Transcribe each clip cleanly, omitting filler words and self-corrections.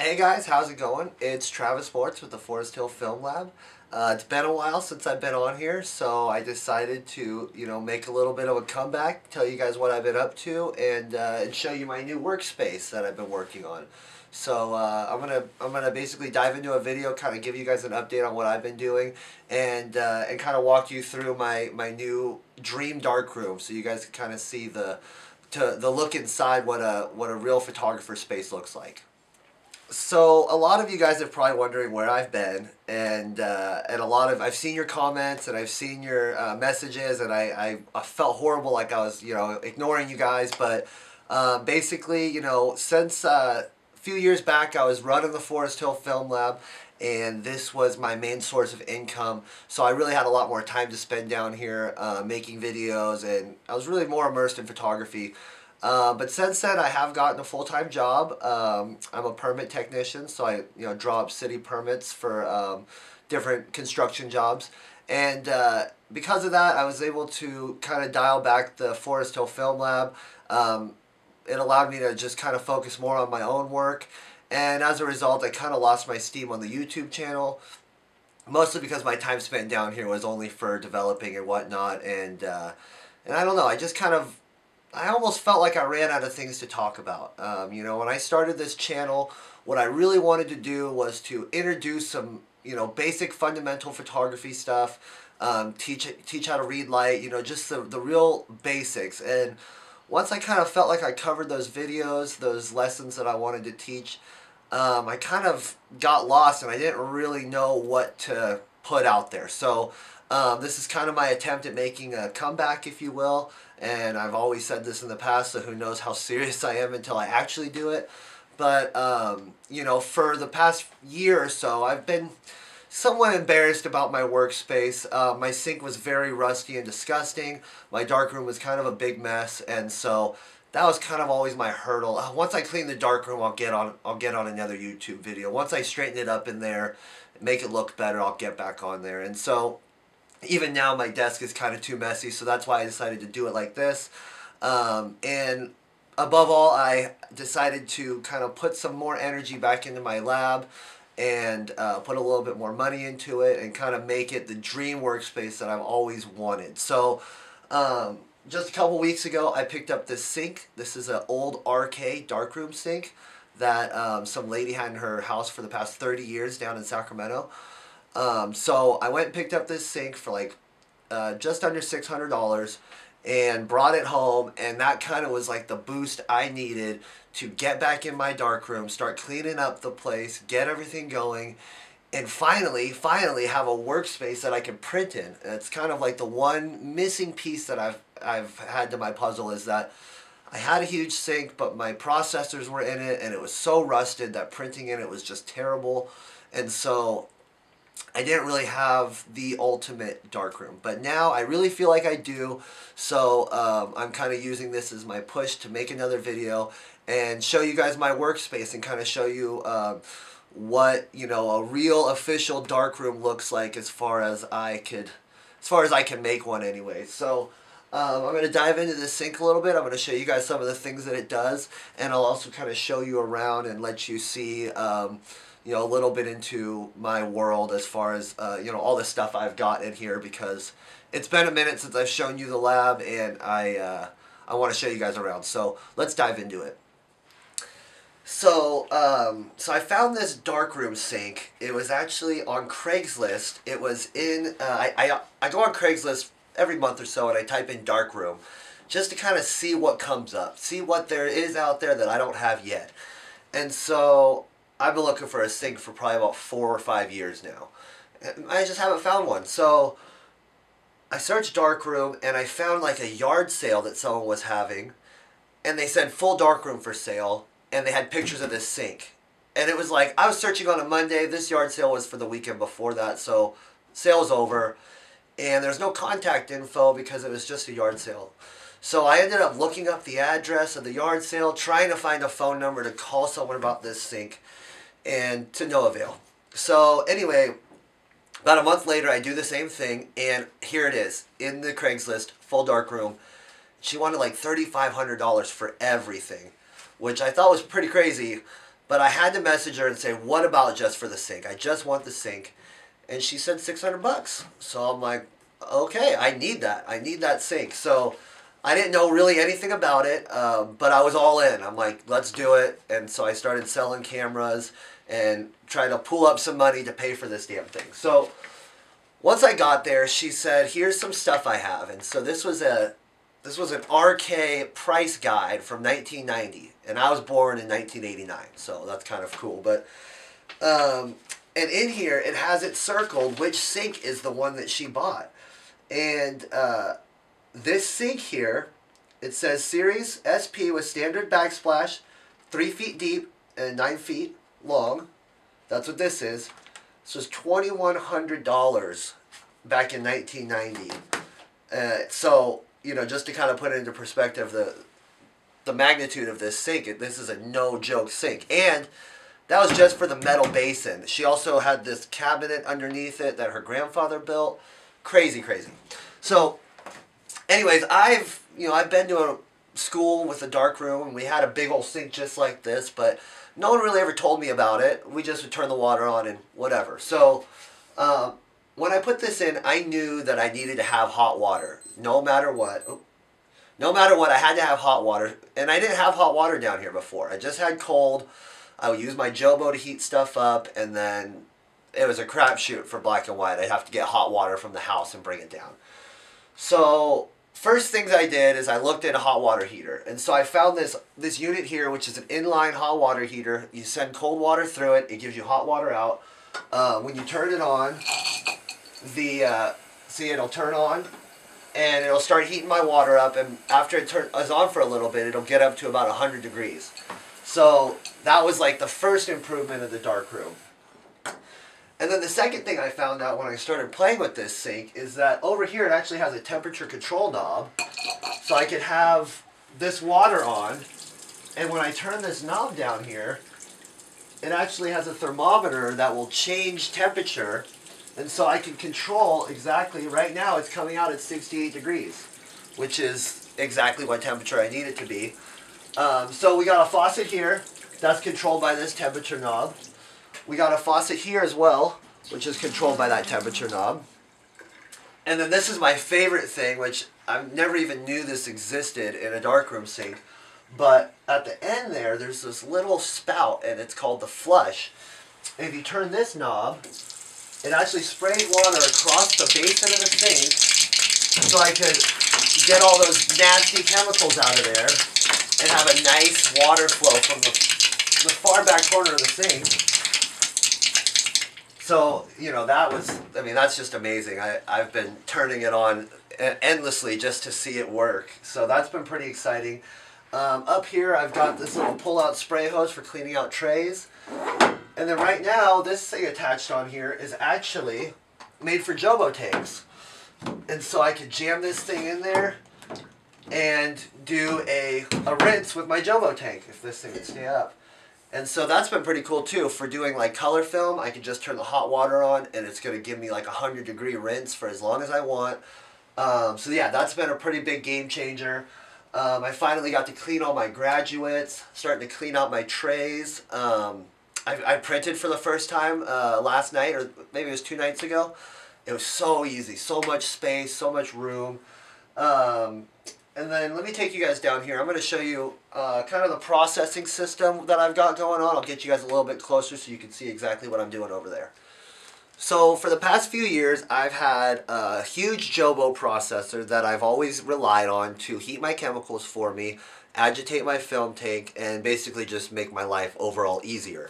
Hey guys, how's it going? It's Travis Sports with the Foresthill Film Lab. It's been a while since I've been on here, so I decided to, make a little bit of a comeback, tell you guys what I've been up to, and show you my new workspace that I've been working on. So I'm gonna basically dive into a video, kind of give you guys an update on what I've been doing, and kind of walk you through my new dream darkroom, so you guys can kind of see the look inside what a real photographer space looks like. So a lot of you guys are probably wondering where I've been, and a lot of I've seen your comments and I've seen your messages, and I felt horrible, like I was ignoring you guys. But basically, since a few years back, I was running the Foresthill Film Lab, and this was my main source of income. So I really had a lot more time to spend down here making videos, and I was really more immersed in photography. But since then, I have gotten a full-time job. I'm a permit technician, so I draw up city permits for different construction jobs. And because of that, I was able to kind of dial back the Foresthill Film Lab. It allowed me to just kind of focus more on my own work. And as a result, I kind of lost my steam on the YouTube channel. Mostly because my time spent down here was only for developing and whatnot. And I don't know, I almost felt like I ran out of things to talk about. When I started this channel, what I really wanted to do was to introduce some, basic fundamental photography stuff, teach how to read light, just the real basics. And once I kind of felt like I covered those videos, those lessons that I wanted to teach, I kind of got lost and I didn't really know what to put out there. So this is kind of my attempt at making a comeback, if you will. And I've always said this in the past, so who knows how serious I am until I actually do it. But, for the past year or so, I've been somewhat embarrassed about my workspace. My sink was very rusty and disgusting. My darkroom was kind of a big mess, and so that was kind of always my hurdle. Once I clean the darkroom, I'll get on another YouTube video. Once I straighten it up in there, make it look better, I'll get back on there. And so even now my desk is kind of too messy, so that's why I decided to do it like this. And above all, I decided to kind of put some more energy back into my lab and put a little bit more money into it and kind of make it the dream workspace that I've always wanted. So just a couple weeks ago, I picked up this sink. This is an old RK darkroom sink that some lady had in her house for the past 30 years down in Sacramento. So I went and picked up this sink for like just under $600 and brought it home, and that kind of was like the boost I needed to get back in my darkroom, start cleaning up the place, get everything going, and finally have a workspace that I can print in. And it's kind of like the one missing piece that I've had to my puzzle, is that I had a huge sink, but my processors were in it, and it was so rusted that printing in it was just terrible. And so I didn't really have the ultimate darkroom, but now I really feel like I do. So I'm kind of using this as my push to make another video and show you guys my workspace and kind of show you what a real official darkroom looks like, as far as I can make one anyway. So I'm going to dive into this sink a little bit. I'm going to show you guys some of the things that it does, and I'll also kind of show you around and let you see a little bit into my world, as far as all the stuff I've got in here, because it's been a minute since I've shown you the lab, and I want to show you guys around. So let's dive into it. So I found this darkroom sink. It was actually on Craigslist. It was in I go on Craigslist every month or so, and I type in darkroom just to kind of see what comes up, see what there is out there that I don't have yet. And so I've been looking for a sink for probably about 4 or 5 years now. I just haven't found one. So I searched darkroom, and I found like a yard sale that someone was having, and they said full darkroom for sale, and they had pictures of this sink. And it was like, I was searching on a Monday. This yard sale was for the weekend before that, so sale's over. And there's no contact info because it was just a yard sale. So I ended up looking up the address of the yard sale, trying to find a phone number to call someone about this sink, and to no avail. So anyway, about a month later, I do the same thing, and here it is in the Craigslist, full darkroom. She wanted like $3,500 for everything, which I thought was pretty crazy. But I had to message her and say, what about just for the sink? I just want the sink. And she said $600. So I'm like, okay, I need that. I need that sink. So I didn't know really anything about it, but I was all in. I'm like, let's do it. And so I started selling cameras and trying to pull up some money to pay for this damn thing. So once I got there, she said, here's some stuff I have. And so this was an RK price guide from 1990. And I was born in 1989, so that's kind of cool. But and in here, it has it circled which sink is the one that she bought. And this sink here, it says Series SP with standard backsplash, 3 feet deep and 9 feet long. That's what this is. This was $2,100 back in 1990. So, you know, just to kind of put it into perspective, the magnitude of this sink, this is a no-joke sink. And that was just for the metal basin. She also had this cabinet underneath it that her grandfather built. Crazy, crazy. So, anyways, I've been to a school with a dark room, and we had a big old sink just like this, but no one really ever told me about it. We just would turn the water on and whatever. So, when I put this in, I knew that I needed to have hot water, no matter what. No matter what, I had to have hot water, and I didn't have hot water down here before. I just had cold. I would use my Jobo to heat stuff up, and then it was a crapshoot for black and white. I'd have to get hot water from the house and bring it down. So first things I did is I looked at a hot water heater. And so I found this unit here, which is an inline hot water heater. You send cold water through it. It gives you hot water out. When you turn it on, see, it'll turn on, and it'll start heating my water up. And after it is on for a little bit, it'll get up to about 100 degrees. So that was like the first improvement of the dark room. And then the second thing I found out when I started playing with this sink is that over here it actually has a temperature control knob. So I could have this water on, and when I turn this knob down here, it actually has a thermometer that will change temperature. And so I can control exactly, right now it's coming out at 68 degrees, which is exactly what temperature I need it to be. So we got a faucet here that's controlled by this temperature knob. We got a faucet here as well, which is controlled by that temperature knob. And then this is my favorite thing, which I never even knew this existed in a darkroom sink. But at the end there, there's this little spout, and it's called the flush. And if you turn this knob, it actually sprays water across the basin of the sink, so I could get all those nasty chemicals out of there and have a nice water flow from the far back corner of the sink. So, you know, that's just amazing. I've been turning it on endlessly just to see it work. So that's been pretty exciting. Up here, I've got this little pull-out spray hose for cleaning out trays. And then right now, this thing attached on here is actually made for Jobo tanks. And so I could jam this thing in there and do a rinse with my Jobo tank if this thing would stay up. And so that's been pretty cool too. For doing like color film, I can just turn the hot water on and it's going to give me like a 100-degree rinse for as long as I want. So yeah, that's been a pretty big game changer. I finally got to clean all my graduates, starting to clean out my trays. I printed for the first time last night, or maybe it was 2 nights ago. It was so easy, so much space, so much room. And then let me take you guys down here. I'm going to show you kind of the processing system that I've got going on. I'll get you guys a little bit closer so you can see exactly what I'm doing over there. So for the past few years, I've had a huge Jobo processor that I've always relied on to heat my chemicals for me, agitate my film tank, and basically just make my life overall easier.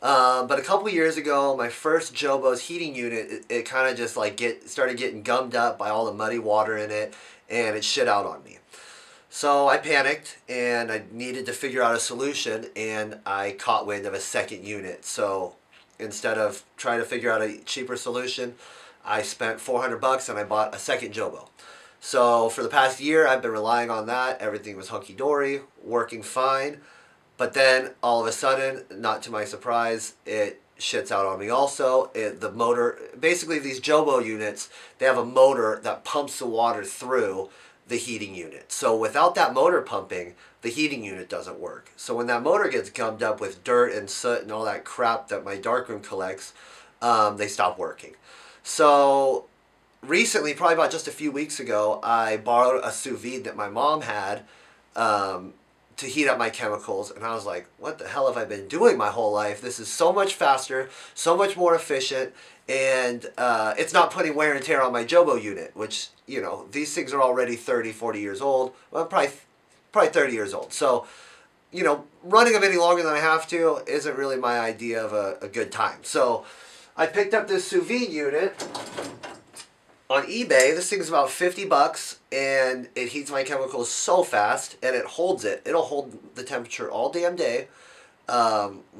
But a couple years ago, my first Jobo's heating unit, it kind of just like started getting gummed up by all the muddy water in it, and it shit out on me. So I panicked, and I needed to figure out a solution, and I caught wind of a second unit. So instead of trying to figure out a cheaper solution, I spent $400 and I bought a second Jobo. So for the past year, I've been relying on that. Everything was hunky-dory, working fine. But then, all of a sudden, not to my surprise, it shits out on me also. The motor, basically these Jobo units, they have a motor that pumps the water through the heating unit. So without that motor pumping, the heating unit doesn't work. So when that motor gets gummed up with dirt and soot and all that crap that my darkroom collects, they stop working. So recently, probably about just a few weeks ago, I borrowed a sous vide that my mom had to heat up my chemicals, and I was like, what the hell have I been doing my whole life? This is so much faster, so much more efficient, and it's not putting wear and tear on my Jobo unit, which, you know, these things are already 30, 40 years old. Well, probably 30 years old. So, you know, running them any longer than I have to isn't really my idea of a good time. So I picked up this sous vide unit on eBay. This thing's about 50 bucks, and it heats my chemicals so fast, and it holds it. It'll hold the temperature all damn day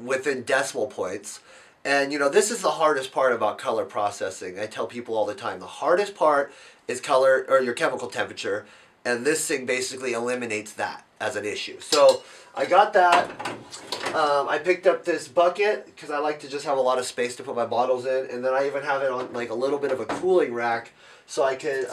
within decimal points. And, you know, this is the hardest part about color processing. I tell people all the time, the hardest part is color, or your chemical temperature, and this thing basically eliminates that as an issue. So I got that. I picked up this bucket because I like to just have a lot of space to put my bottles in, and then I even have it on like a little bit of a cooling rack so I could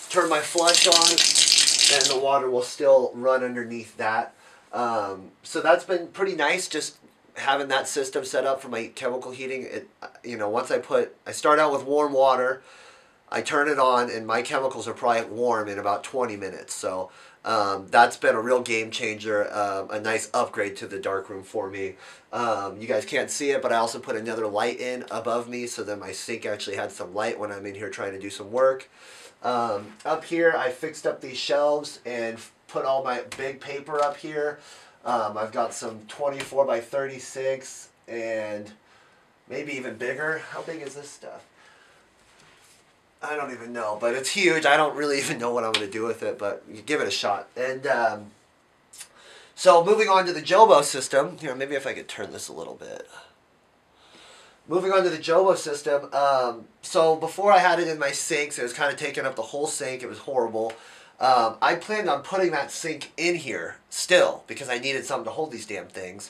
turn my flush on and the water will still run underneath that. So that's been pretty nice, just having that system set up for my chemical heating. It, you know, once I start out with warm water, I turn it on, and my chemicals are probably warm in about 20 minutes. So that's been a real game changer, a nice upgrade to the darkroom for me. You guys can't see it, but I also put another light in above me so that my sink actually had some light when I'm in here trying to do some work. Up here, I fixed up these shelves and put all my big paper up here. I've got some 24 by 36 and maybe even bigger. How big is this stuff? I don't even know, but it's huge. I don't really even know what I'm going to do with it, but you give it a shot. And so moving on to the Jobo system. Here, maybe if I could turn this a little bit. Moving on to the Jobo system. So before I had it in my sinks, it was kind of taking up the whole sink. It was horrible. I planned on putting that sink in here still because I needed something to hold these damn things.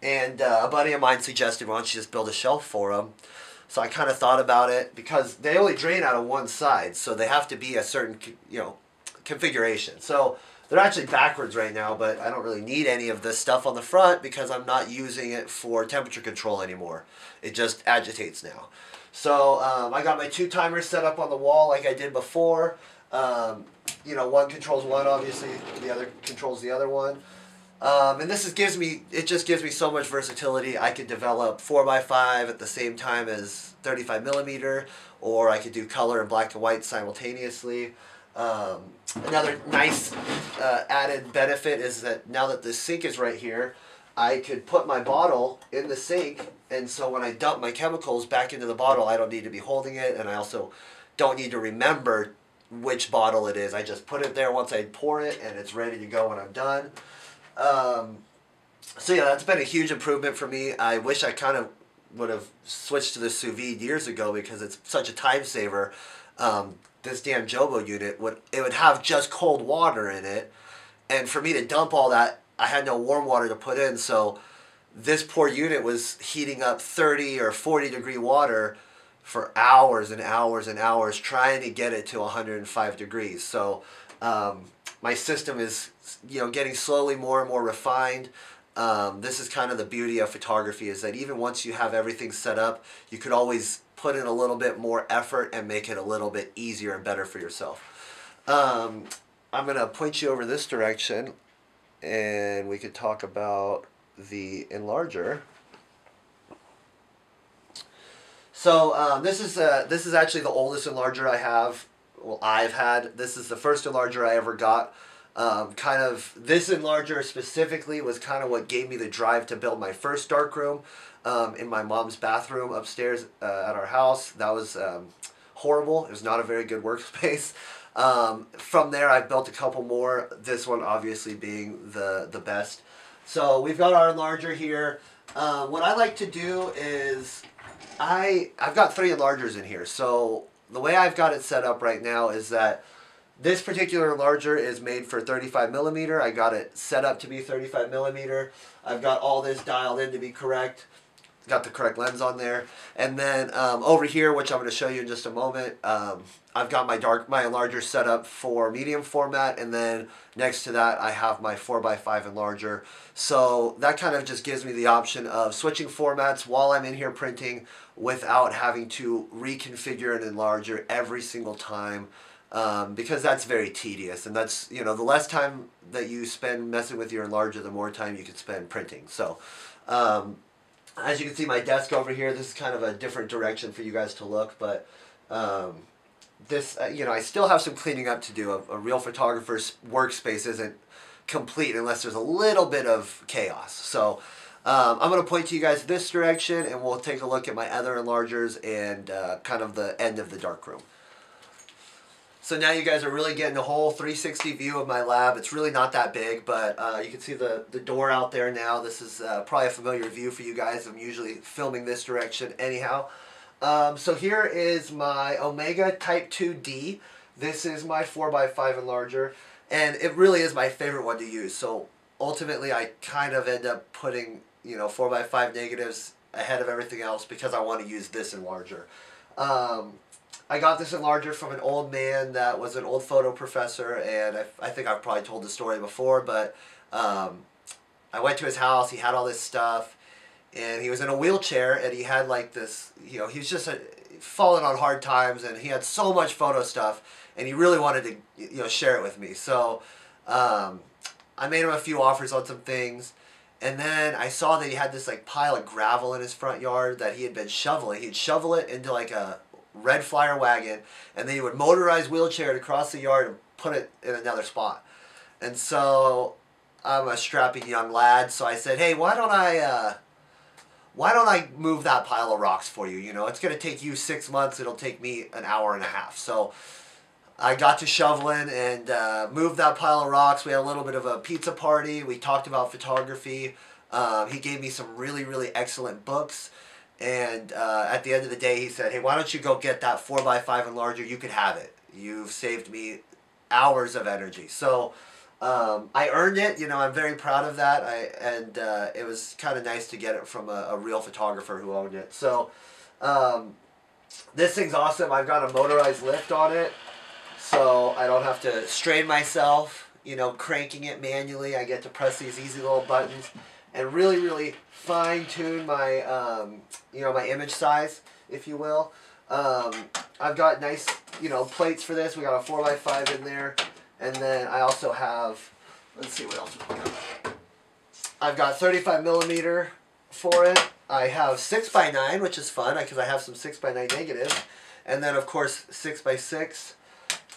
And a buddy of mine suggested, why don't you just build a shelf for them? So I kind of thought about it because they only drain out of one side, so they have to be a certain, you know, configuration. So they're actually backwards right now, but I don't really need any of this stuff on the front because I'm not using it for temperature control anymore. It just agitates now. So I got my 2 timers set up on the wall like I did before. You know, one controls one, obviously, the other controls the other one. And this gives me so much versatility. I could develop 4x5 at the same time as 35 millimeter, or I could do color and black and white simultaneously. Another nice added benefit is that now that the sink is right here, I could put my bottle in the sink, and so when I dump my chemicals back into the bottle, I don't need to be holding it, and I also don't need to remember which bottle it is. I just put it there once I pour it, and it's ready to go when I'm done. So yeah, that's been a huge improvement for me. I wish I kind of would have switched to the sous vide years ago because it's such a time saver. This damn Jobo unit would have just cold water in it, and for me to dump all that, I had no warm water to put in. So this poor unit was heating up 30 or 40 degree water for hours and hours and hours trying to get it to 105 degrees. So my system is, you know, getting slowly more and more refined. This is kind of the beauty of photography, is that even once you have everything set up, you could always put in a little bit more effort and make it a little bit easier and better for yourself. I'm going to point you over this direction, and we could talk about the enlarger. So this is actually the oldest enlarger I have. Well, I've had. This is the first enlarger I ever got. Kind of this enlarger specifically was kind of what gave me the drive to build my first darkroom in my mom's bathroom upstairs at our house. That was horrible. It was not a very good workspace. From there, I've built a couple more. This one obviously being the best. So we've got our enlarger here. What I like to do is I've got 3 enlargers in here. So the way I've got it set up right now is that this particular enlarger is made for 35 millimeter. I got it set up to be 35 millimeter. I've got all this dialed in to be correct. got the correct lens on there. And then over here, which I'm going to show you in just a moment, I've got my enlarger set up for medium format, and then next to that I have my 4x5 enlarger. So that kind of just gives me the option of switching formats while I'm in here printing without having to reconfigure an enlarger every single time. Because that's very tedious, and that's, you know, the less time that you spend messing with your enlarger, the more time you can spend printing. So as you can see, my desk over here, this is kind of a different direction for you guys to look, but this, you know, I still have some cleaning up to do. A real photographer's workspace isn't complete unless there's a little bit of chaos. So I'm going to point to you guys this direction, and we'll take a look at my other enlargers and kind of the end of the darkroom. So now you guys are really getting a whole 360 view of my lab. It's really not that big, but you can see the door out there now. This is probably a familiar view for you guys. I'm usually filming this direction anyhow. So here is my Omega Type 2D. This is my 4x5 enlarger, and it really is my favorite one to use. So ultimately I kind of end up putting, you know, 4x5 negatives ahead of everything else because I want to use this enlarger. I got this enlarger from an old man that was an old photo professor, and I think I've probably told the story before, but I went to his house. He had all this stuff, and he was in a wheelchair, and he had like this, you know, he was just falling on hard times, and he had so much photo stuff, and he really wanted to, you know, share it with me. So I made him a few offers on some things, and then I saw that he had this like pile of gravel in his front yard that he had been shoveling. He'd shovel it into like a red Flyer wagon, and then he would motorize wheelchair it across the yard and put it in another spot. And so I'm a strapping young lad, so I said, hey, why don't I move that pile of rocks for you? You know, it's going to take you 6 months. It'll take me an hour and a half. So I got to shoveling and moved that pile of rocks. We had a little bit of a pizza party. We talked about photography. He gave me some really, really excellent books. And at the end of the day, he said, hey, why don't you go get that 4x5 enlarger? You could have it. You've saved me hours of energy. So I earned it. You know, I'm very proud of that. It was kind of nice to get it from a real photographer who owned it. So this thing's awesome. I've got a motorized lift on it, so I don't have to strain myself, you know, cranking it manually. I get to press these easy little buttons and really, really fine-tune my, you know, my image size, if you will. I've got nice, you know, plates for this. We got a 4x5 in there. And then I also have, let's see what else we got. I've got 35mm for it. I have 6x9, which is fun because I have some 6x9 negatives. And then, of course, 6x6.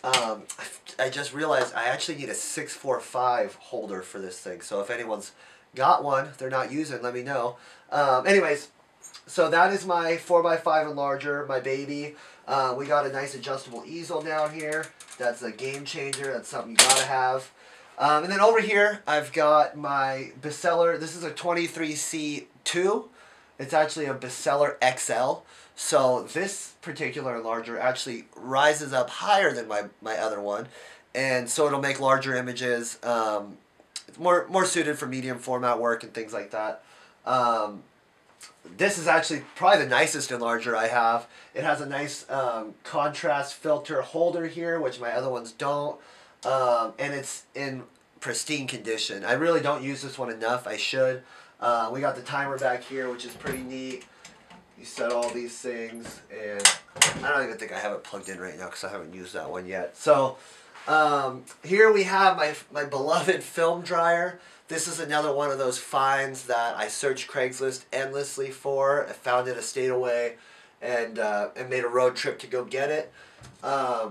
I just realized I actually need a 645 holder for this thing. So if anyone's got one, if they're not using, let me know. Anyways, so that is my 4x5 enlarger, my baby. We got a nice adjustable easel down here. That's a game changer. That's something you gotta have. And then over here, I've got my bestseller. This is a 23C2. It's actually a bestseller XL. So this particular enlarger actually rises up higher than my other one. And so it'll make larger images. It's more suited for medium format work and things like that. This is actually probably the nicest enlarger I have. It has a nice contrast filter holder here, which my other ones don't. And it's in pristine condition. I really don't use this one enough. I should. We got the timer back here, which is pretty neat. You set all these things, and I don't even think I have it plugged in right now because I haven't used that one yet. So here we have my beloved film dryer. This is another one of those finds that I searched Craigslist endlessly for. I found it a state away and made a road trip to go get it. It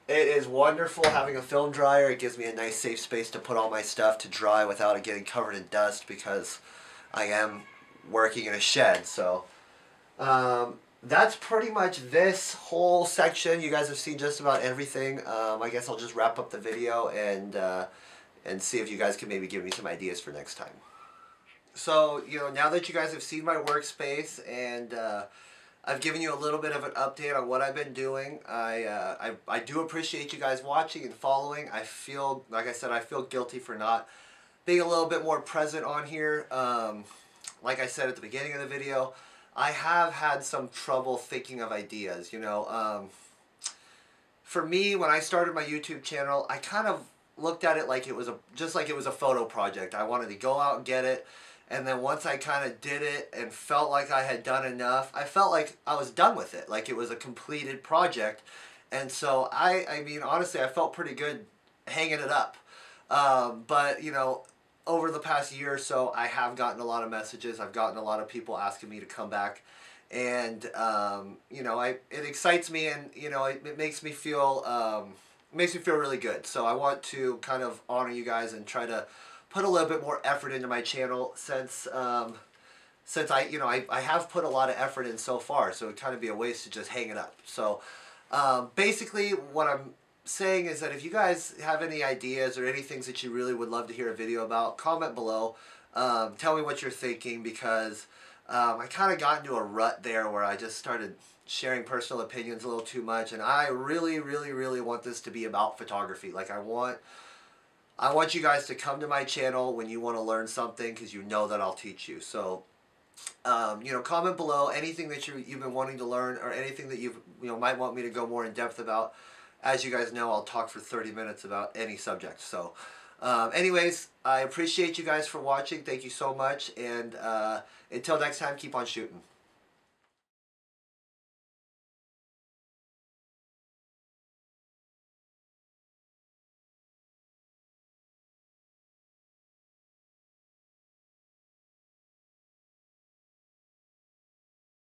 is wonderful having a film dryer. It gives me a nice safe space to put all my stuff to dry without it getting covered in dust because I am working in a shed. So that's pretty much this whole section. You guys have seen just about everything. I guess I'll just wrap up the video and see if you guys can maybe give me some ideas for next time. So, you know, now that you guys have seen my workspace and I've given you a little bit of an update on what I've been doing, I do appreciate you guys watching and following. I feel, like I said, I feel guilty for not being a little bit more present on here. like I said at the beginning of the video, I have had some trouble thinking of ideas. For me, when I started my YouTube channel, I kind of looked at it like it was just like it was a photo project. I wanted to go out and get it, and then once I kind of did it and felt like I had done enough, I felt like I was done with it, like it was a completed project. And so I mean, honestly, I felt pretty good hanging it up. But over the past year or so, I have gotten a lot of messages. I've gotten a lot of people asking me to come back, and it excites me, and it makes me feel really good. So I want to kind of honor you guys and try to put a little bit more effort into my channel since I have put a lot of effort in so far. So it would kind of be a waste to just hang it up. So basically, what I'm saying is that if you guys have any ideas or any things that you really would love to hear a video about, comment below. Tell me what you're thinking, because I kind of got into a rut there where I just started sharing personal opinions a little too much, and I really, really, really want this to be about photography. Like I want you guys to come to my channel when you want to learn something, because you know that I'll teach you. So comment below anything that you've been wanting to learn, or anything that you might want me to go more in depth about. As you guys know, I'll talk for 30 minutes about any subject. So anyways, I appreciate you guys for watching. Thank you so much, and until next time, keep on shooting.